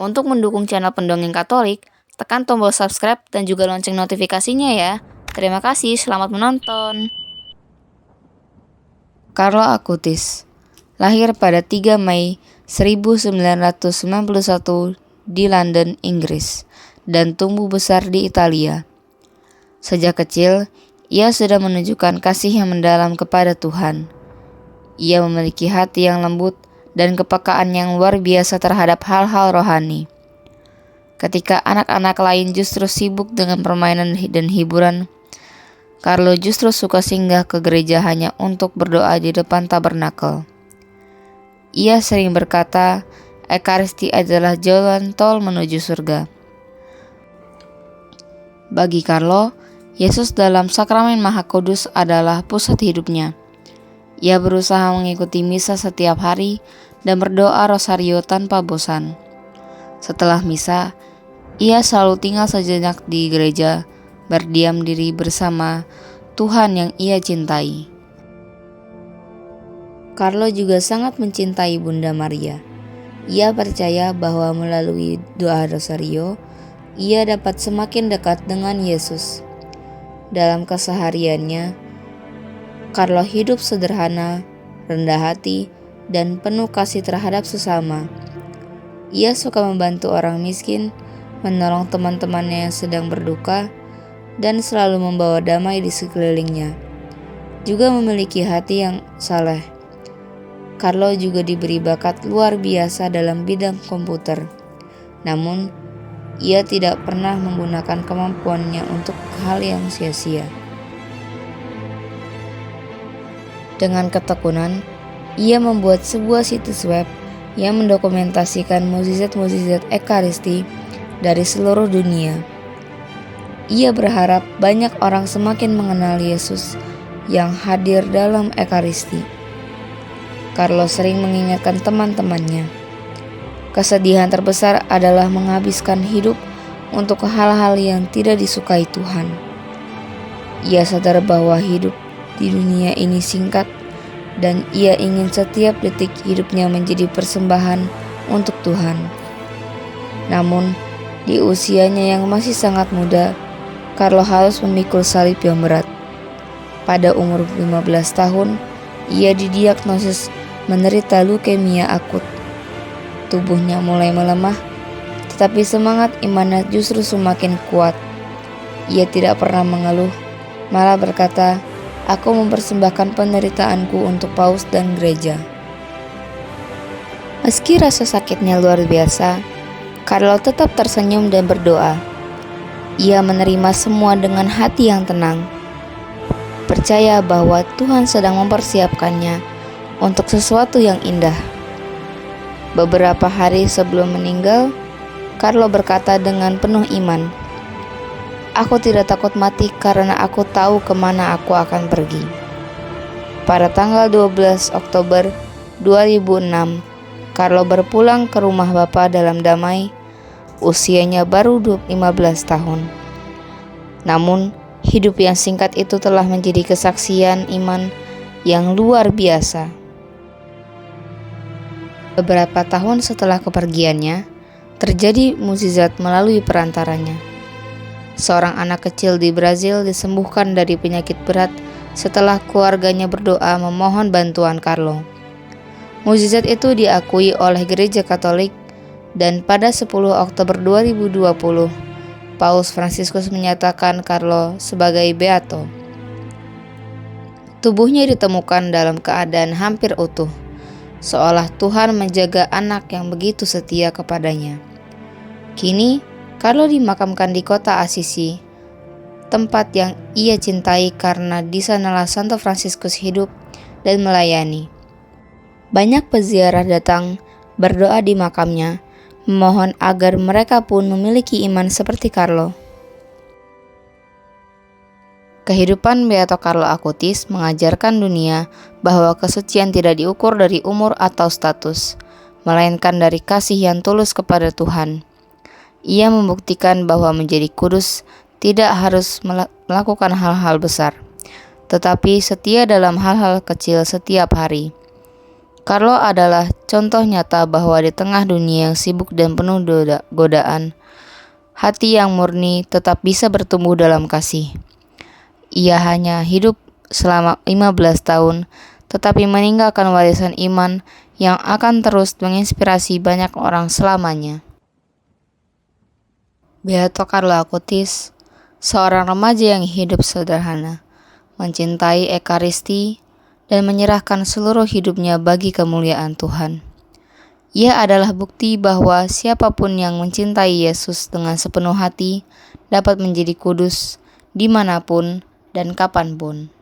Untuk mendukung channel Pendongeng Katolik, tekan tombol subscribe dan juga lonceng notifikasinya ya. Terima kasih, selamat menonton. Carlo Acutis lahir pada 3 Mei 1991 di London, Inggris, dan tumbuh besar di Italia. Sejak kecil, ia sudah menunjukkan kasih yang mendalam kepada Tuhan. Ia memiliki hati yang lembut dan kepekaan yang luar biasa terhadap hal-hal rohani. Ketika anak-anak lain justru sibuk dengan permainan dan hiburan, Carlo justru suka singgah ke gereja hanya untuk berdoa di depan tabernakel. Ia sering berkata, Ekaristi adalah jalan tol menuju surga. Bagi Carlo, Yesus dalam sakramen Maha Kudus adalah pusat hidupnya. Ia berusaha mengikuti misa setiap hari dan berdoa rosario tanpa bosan. Setelah misa, ia selalu tinggal sejenak di gereja, berdiam diri bersama Tuhan yang ia cintai. Carlo juga sangat mencintai Bunda Maria. Ia percaya bahwa melalui doa rosario, ia dapat semakin dekat dengan Yesus. Dalam kesehariannya, Carlo hidup sederhana, rendah hati, dan penuh kasih terhadap sesama. Ia suka membantu orang miskin, menolong teman-temannya yang sedang berduka, dan selalu membawa damai di sekelilingnya. Juga memiliki hati yang saleh. Carlo juga diberi bakat luar biasa dalam bidang komputer. Namun, ia tidak pernah menggunakan kemampuannya untuk hal yang sia-sia. Dengan ketekunan, ia membuat sebuah situs web yang mendokumentasikan mukjizat-mukjizat Ekaristi dari seluruh dunia. Ia berharap banyak orang semakin mengenal Yesus yang hadir dalam Ekaristi. Carlo sering mengingatkan teman-temannya, kesedihan terbesar adalah menghabiskan hidup untuk hal-hal yang tidak disukai Tuhan. Ia sadar bahwa hidup di dunia ini singkat dan ia ingin setiap detik hidupnya menjadi persembahan untuk Tuhan. Namun, di usianya yang masih sangat muda, Carlo harus memikul salib yang berat. Pada umur 15 tahun, ia didiagnosis menderita leukemia akut. Tubuhnya mulai melemah, tetapi semangat imannya justru semakin kuat. Ia tidak pernah mengeluh, malah berkata, "Aku mempersembahkan penderitaanku untuk paus dan gereja." Meski rasa sakitnya luar biasa, Carlo tetap tersenyum dan berdoa. Ia menerima semua dengan hati yang tenang, percaya bahwa Tuhan sedang mempersiapkannya untuk sesuatu yang indah. Beberapa hari sebelum meninggal, Carlo berkata dengan penuh iman, "Aku tidak takut mati karena aku tahu kemana aku akan pergi." Pada tanggal 12 Oktober 2006, Carlo berpulang ke rumah Bapa dalam damai. Usianya baru 15 tahun. Namun, hidup yang singkat itu telah menjadi kesaksian iman yang luar biasa. Beberapa tahun setelah kepergiannya, terjadi mukjizat melalui perantaranya. Seorang anak kecil di Brazil disembuhkan dari penyakit berat setelah keluarganya berdoa memohon bantuan Carlo. Mukjizat itu diakui oleh Gereja Katolik dan pada 10 Oktober 2020, Paus Fransiskus menyatakan Carlo sebagai beato. Tubuhnya ditemukan dalam keadaan hampir utuh, seolah Tuhan menjaga anak yang begitu setia kepadanya. Kini, Carlo dimakamkan di kota Assisi, tempat yang ia cintai karena di sanalah Santo Fransiskus hidup dan melayani. Banyak peziarah datang berdoa di makamnya, memohon agar mereka pun memiliki iman seperti Carlo. Kehidupan Beato Carlo Acutis mengajarkan dunia bahwa kesucian tidak diukur dari umur atau status, melainkan dari kasih yang tulus kepada Tuhan. Ia membuktikan bahwa menjadi kudus tidak harus melakukan hal-hal besar, tetapi setia dalam hal-hal kecil setiap hari. Carlo adalah contoh nyata bahwa di tengah dunia yang sibuk dan penuh godaan, hati yang murni tetap bisa bertumbuh dalam kasih. Ia hanya hidup selama 15 tahun, tetapi meninggalkan warisan iman yang akan terus menginspirasi banyak orang selamanya. Beato Carlo Acutis, seorang remaja yang hidup sederhana, mencintai Ekaristi, dan menyerahkan seluruh hidupnya bagi kemuliaan Tuhan. Ia adalah bukti bahwa siapapun yang mencintai Yesus dengan sepenuh hati dapat menjadi kudus dimanapun dan kapanpun.